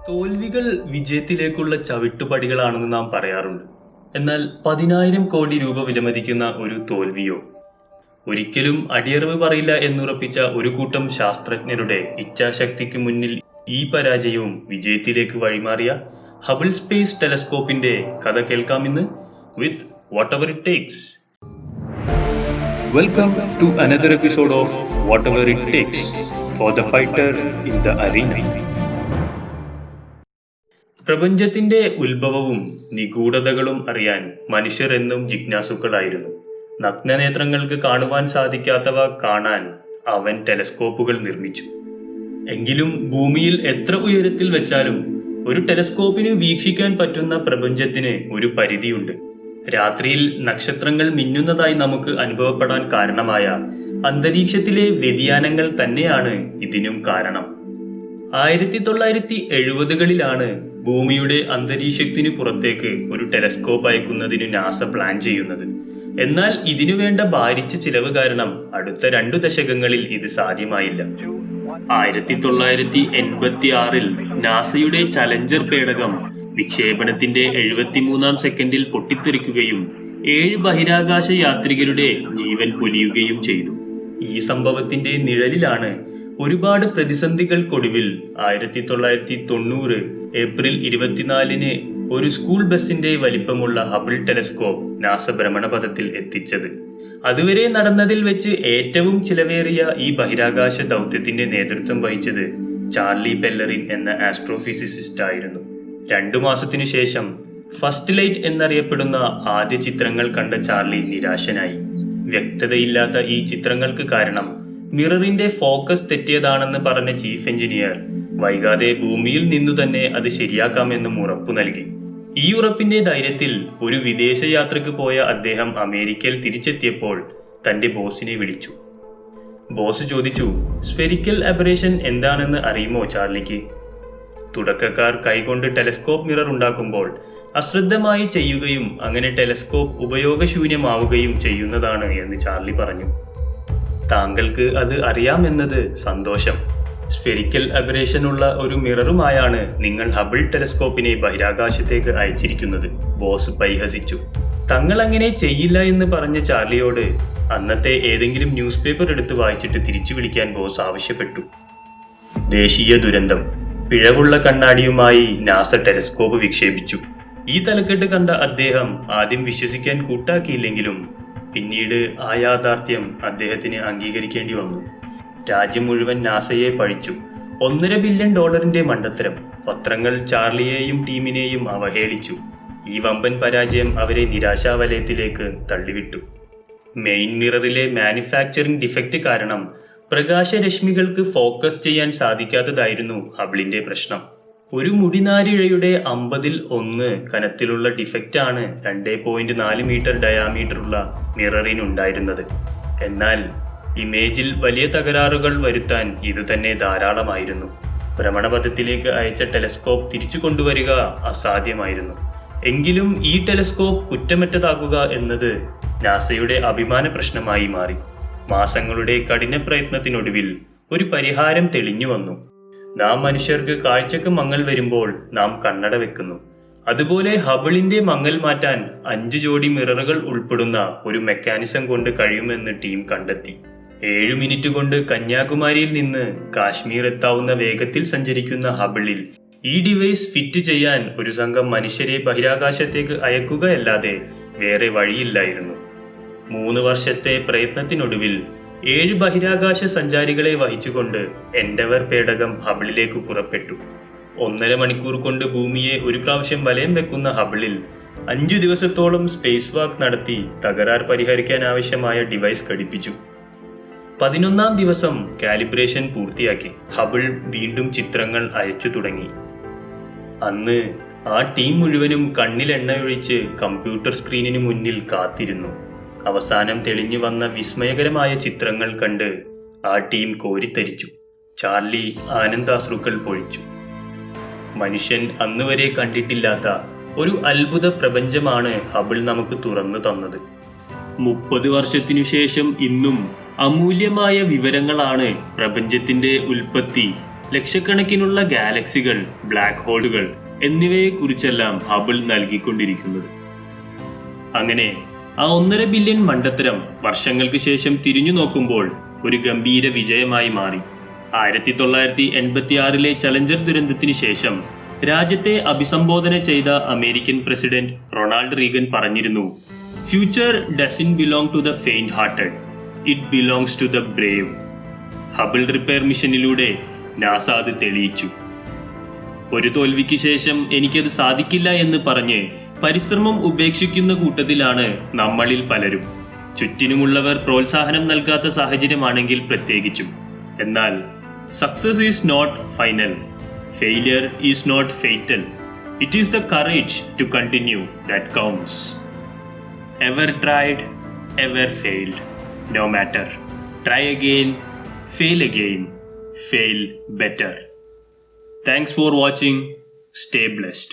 തോൽവികൾ വിജയത്തിലേക്കുള്ള ചവിട്ടുപടികളാണെന്ന് നാം പറയാറുണ്ട്. എന്നാൽ 10,000 കോടി രൂപ വിലമതിക്കുന്ന ഒരു തോൽവിയോ, ഒരിക്കലും അടിയറവ് പറയില്ല എന്നുറപ്പിച്ച ഒരു കൂട്ടം ശാസ്ത്രജ്ഞരുടെ ഇച്ഛാശക്തിക്ക് മുന്നിൽ ഈ പരാജയവും വിജയത്തിലേക്ക് വഴിമാറിയ ഹബിൾ സ്പേസ് ടെലസ്കോപ്പിന്റെ കഥ കേൾക്കാമിന്ന് with whatever it takes. Welcome to another episode of whatever it takes for the fighter in the arena. പ്രപഞ്ചത്തിന്റെ ഉത്ഭവവും നിഗൂഢതകളും അറിയാൻ മനുഷ്യർ എന്നും ജിജ്ഞാസുക്കളായിരുന്നു. നഗ്നനേത്രങ്ങൾക്ക് കാണുവാൻ സാധിക്കാത്തവ കാണാൻ അവൻ ടെലസ്കോപ്പുകൾ നിർമ്മിച്ചു. എങ്കിലും ഭൂമിയിൽ എത്ര ഉയരത്തിൽ വെച്ചാലും ഒരു ടെലസ്കോപ്പിന് വീക്ഷിക്കാൻ പറ്റുന്ന പ്രപഞ്ചത്തിന് ഒരു പരിധിയുണ്ട്. രാത്രിയിൽ നക്ഷത്രങ്ങൾ മിന്നുന്നതായി നമുക്ക് അനുഭവപ്പെടാൻ കാരണമായ അന്തരീക്ഷത്തിലെ വ്യതിയാനങ്ങൾ തന്നെയാണ് ഇതിനും കാരണം. 1970കളിലാണ് ഭൂമിയുടെ അന്തരീക്ഷത്തിനു പുറത്തേക്ക് ഒരു ടെലസ്കോപ്പ് അയക്കുന്നതിന് നാസ പ്ലാൻ ചെയ്യുന്നത്. എന്നാൽ ഇതിനു വേണ്ട ഭാരിച്ച ചിലവ് കാരണം അടുത്ത 2 ദശകങ്ങളിൽ ഇത് സാധ്യമായില്ല. 1986 നാസയുടെ ചലഞ്ചർ പേടകം വിക്ഷേപണത്തിന്റെ 73-ാം സെക്കൻഡിൽ പൊട്ടിത്തെറിക്കുകയും 7 ബഹിരാകാശ യാത്രികരുടെ ജീവൻ പൊലിയുകയും ചെയ്തു. ഈ സംഭവത്തിന്റെ നിഴലിലാണ് ഒരുപാട് പ്രതിസന്ധികൾക്കൊടുവിൽ 1990 ഏപ്രിൽ 24 ഒരു സ്കൂൾ ബസിന്റെ വലിപ്പമുള്ള ഹബിൾ ടെലസ്കോപ്പ് നാസ ഭ്രമണപഥത്തിൽ എത്തിച്ചത്. അതുവരെ നടന്നതിൽ വെച്ച് ഏറ്റവും ചിലവേറിയ ഈ ബഹിരാകാശ ദൗത്യത്തിന്റെ നേതൃത്വം വഹിച്ചത് ചാർലി പെല്ലറിൻ എന്ന ആസ്ട്രോഫിസിസിസ്റ്റ് ആയിരുന്നു. 2 മാസത്തിനു ശേഷം ഫസ്റ്റ് ലൈറ്റ് എന്നറിയപ്പെടുന്ന ആദ്യ ചിത്രങ്ങൾ കണ്ട ചാർലി നിരാശനായി. വ്യക്തതയില്ലാത്ത ഈ ചിത്രങ്ങൾക്ക് കാരണം മിററിന്റെ ഫോക്കസ് തെറ്റിയതാണെന്ന് പറഞ്ഞ ചീഫ് എഞ്ചിനീയർ വൈകാതെ ഭൂമിയിൽ നിന്നു തന്നെ അത് ശരിയാക്കാമെന്നും ഉറപ്പു നൽകി. ഈ ഉറപ്പിന്റെ ധൈര്യത്തിൽ ഒരു വിദേശ യാത്രക്ക് പോയ അദ്ദേഹം അമേരിക്കയിൽ തിരിച്ചെത്തിയപ്പോൾ തന്റെ ബോസിനെ വിളിച്ചു. ബോസ് ചോദിച്ചു, സ്ഫെറിക്കൽ അബറേഷൻ എന്താണെന്ന് അറിയുമോ ചാർലിക്ക്? തുടക്കക്കാർ കൈകൊണ്ട് ടെലസ്കോപ്പ് മിറർ ഉണ്ടാക്കുമ്പോൾ അശ്രദ്ധമായി ചെയ്യുകയും അങ്ങനെ ടെലസ്കോപ്പ് ഉപയോഗശൂന്യമാവുകയും ചെയ്യുന്നതാണ് എന്ന് ചാർലി പറഞ്ഞു. താങ്കൾക്ക് അത് അറിയാമെന്നത് സന്തോഷം. സ്ഫെറിക്കൽ അബറേഷൻ ഉള്ള ഒരു മിററുമായാണ് നിങ്ങൾ ഹബിൾ ടെലസ്കോപ്പിനെ ബഹിരാകാശത്തേക്ക് അയച്ചിരിക്കുന്നത്, ബോസ് പരിഹസിച്ചു. തങ്ങൾ അങ്ങനെ ചെയ്യില്ല എന്ന് പറഞ്ഞ ചാർലിയോട് അന്നത്തെ ഏതെങ്കിലും ന്യൂസ് പേപ്പർ എടുത്ത് വായിച്ചിട്ട് തിരിച്ചു വിളിക്കാൻ ബോസ് ആവശ്യപ്പെട്ടു. ദേശീയ ദുരന്തം. പിഴവുള്ള കണ്ണാടിയുമായി നാസ ടെലസ്കോപ്പ് വിക്ഷേപിച്ചു. ഈ തലക്കെട്ട് കണ്ട അദ്ദേഹം ആദ്യം വിശ്വസിക്കാൻ കൂട്ടാക്കിയില്ലെങ്കിലും പിന്നീട് ആ യാഥാർത്ഥ്യം അദ്ദേഹത്തിന് അംഗീകരിക്കേണ്ടി വന്നു. രാജ്യം മുഴുവൻ നാസയെ പഴിച്ചു. $1.5 ബില്യൺ മണ്ടത്തരം. പത്രങ്ങൾ ചാർലിയെയും ടീമിനെയും അവഹേളിച്ചു. ഈ വമ്പൻ പരാജയം അവരെ നിരാശാവലയത്തിലേക്ക് തള്ളിവിട്ടു. മെയിൻ മിററിലെ മാനുഫാക്ചറിംഗ് ഡിഫക്റ്റ് കാരണം പ്രകാശരശ്മികൾക്ക് ഫോക്കസ് ചെയ്യാൻ സാധിക്കാത്തതായിരുന്നു ഹബിളിന്റെ പ്രശ്നം. ഒരു മുടിനാരിഴയുടെ 50-1 കനത്തിലുള്ള ഡിഫക്റ്റാണ് 2.4 മീറ്റർ ഡയാമീറ്ററുള്ള മിററിനുണ്ടായിരുന്നത്. എന്നാൽ ഇമേജിൽ വലിയ തകരാറുകൾ വരുത്താൻ ഇതുതന്നെ ധാരാളമായിരുന്നു. ഭ്രമണപഥത്തിലേക്ക് അയച്ച ടെലസ്കോപ്പ് തിരിച്ചു കൊണ്ടുവരിക അസാധ്യമായിരുന്നു. എങ്കിലും ഈ ടെലസ്കോപ്പ് കുറ്റമറ്റതാക്കുക എന്നത് നാസയുടെ അഭിമാന പ്രശ്നമായി മാറി. മാസങ്ങളുടെ കഠിന പ്രയത്നത്തിനൊടുവിൽ ഒരു പരിഹാരം തെളിഞ്ഞു വന്നു. നാം മനുഷ്യർക്ക് കാഴ്ചക്ക് മങ്ങൽ വരുമ്പോൾ നാം കണ്ണട വെക്കുന്നു. അതുപോലെ ഹബിളിന്റെ മങ്ങൽ മാറ്റാൻ 5 ജോഡി മിററുകൾ ഉൾപ്പെടുന്ന ഒരു മെക്കാനിസം കൊണ്ട് കഴിയുമെന്ന് ടീം കണ്ടെത്തി. 7 മിനിറ്റ് കൊണ്ട് കന്യാകുമാരിയിൽ നിന്ന് കാശ്മീർ എത്താവുന്ന വേഗത്തിൽ സഞ്ചരിക്കുന്ന ഹബിളിൽ ഈ ഡിവൈസ് ഫിറ്റ് ചെയ്യാൻ ഒരു സംഘം മനുഷ്യരെ ബഹിരാകാശത്തേക്ക് അയക്കുകയല്ലാതെ വേറെ വഴിയില്ലായിരുന്നു. 3 വർഷത്തെ പ്രയത്നത്തിനൊടുവിൽ 7 ബഹിരാകാശ സഞ്ചാരികളെ വഹിച്ചുകൊണ്ട് എൻഡവർ പേടകം ഹബിളിലേക്ക് പുറപ്പെട്ടു. 1.5 മണിക്കൂർ കൊണ്ട് ഭൂമിയെ ഒരു പ്രാവശ്യം വലയം വെക്കുന്ന ഹബിളിൽ 5 ദിവസത്തോളം സ്പേസ് വാക്ക് നടത്തി തകരാർ പരിഹരിക്കാൻ ആവശ്യമായ ഡിവൈസ് ഘടിപ്പിച്ചു. 11-ാം ദിവസം കാലിബ്രേഷൻ പൂർത്തിയാക്കി ഹബിൾ വീണ്ടും ചിത്രങ്ങൾ അയച്ചു തുടങ്ങി. അന്ന് ആ ടീം മുഴുവനും കണ്ണിൽ എണ്ണയൊഴിച്ച് കമ്പ്യൂട്ടർ സ്ക്രീനിന് മുന്നിൽ കാത്തിരുന്നു. അവസാനം തെളിഞ്ഞു വന്ന വിസ്മയകരമായ ചിത്രങ്ങൾ കണ്ട് ആ ടീം കോരിത്തരിച്ചു. ചാർലി ആനന്ദാശ്രുക്കൾ പൊഴിച്ചു. മനുഷ്യൻ അന്നുവരെ കണ്ടിട്ടില്ലാത്ത ഒരു അത്ഭുത പ്രപഞ്ചമാണ് ഹബിൾ നമുക്ക് തുറന്നു തന്നത്. 30 വർഷത്തിനു ശേഷം ഇന്നും അമൂല്യമായ വിവരങ്ങളാണ് പ്രപഞ്ചത്തിന്റെ ഉൽപ്പത്തി, ലക്ഷക്കണക്കിനുള്ള ഗാലക്സികൾ, ബ്ലാക്ക് ഹോളുകൾ എന്നിവയെക്കുറിച്ചെല്ലാം ഹബിൾ നൽകിക്കൊണ്ടിരിക്കുന്നത്. അങ്ങനെ ആ 1.5 ബില്യൺ മണ്ടത്തരം വർഷങ്ങൾക്ക് ശേഷം തിരിഞ്ഞു നോക്കുമ്പോൾ ഒരു ഗംഭീര വിജയമായി മാറി. 1986 ചലഞ്ചർ ദുരന്തത്തിന് ശേഷം രാജ്യത്തെ അഭിസംബോധന ചെയ്ത അമേരിക്കൻ പ്രസിഡന്റ് റൊണാൾഡ് റീഗൻ പറഞ്ഞിരുന്നു, future doesn't belong to the faint hearted, it belongs to the brave. Hubble repair മിഷനിലൂടെ നാസ അത് തെളിയിച്ചു. ഒരു തോൽവിക്ക് ശേഷം എനിക്കത് സാധിക്കില്ല എന്ന് പറഞ്ഞ് പരിശ്രമം ഉപേക്ഷിക്കുന്ന കൂട്ടത്തിലാണ് നമ്മളിൽ പലരും. ചുറ്റിനുമുള്ളവർ പ്രോത്സാഹനം നൽകാത്ത സാഹചര്യമാണെങ്കിൽ പ്രത്യേകിച്ചും. എന്നാൽ success is not final, failure is not fatal, it is the courage to continue that counts. Ever tried, ever failed, no matter. Try again, fail again, fail better. Thanks for watching. Stay blessed.